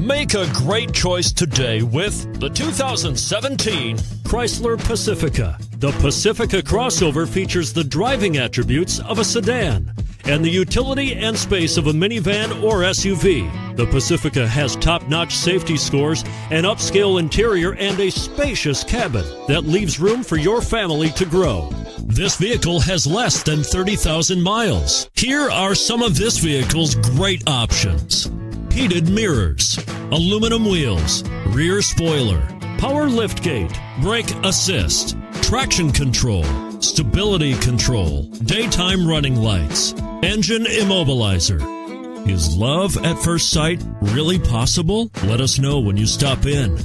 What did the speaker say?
Make a great choice today with the 2017 Chrysler Pacifica. The Pacifica crossover features the driving attributes of a sedan and the utility and space of a minivan or SUV. The Pacifica has top-notch safety scores, an upscale interior, and a spacious cabin that leaves room for your family to grow. This vehicle has less than 30,000 miles. Here are some of this vehicle's great options: heated mirrors, aluminum wheels, rear spoiler, power liftgate, brake assist, traction control, stability control, daytime running lights, engine immobilizer. Is love at first sight really possible? Let us know when you stop in.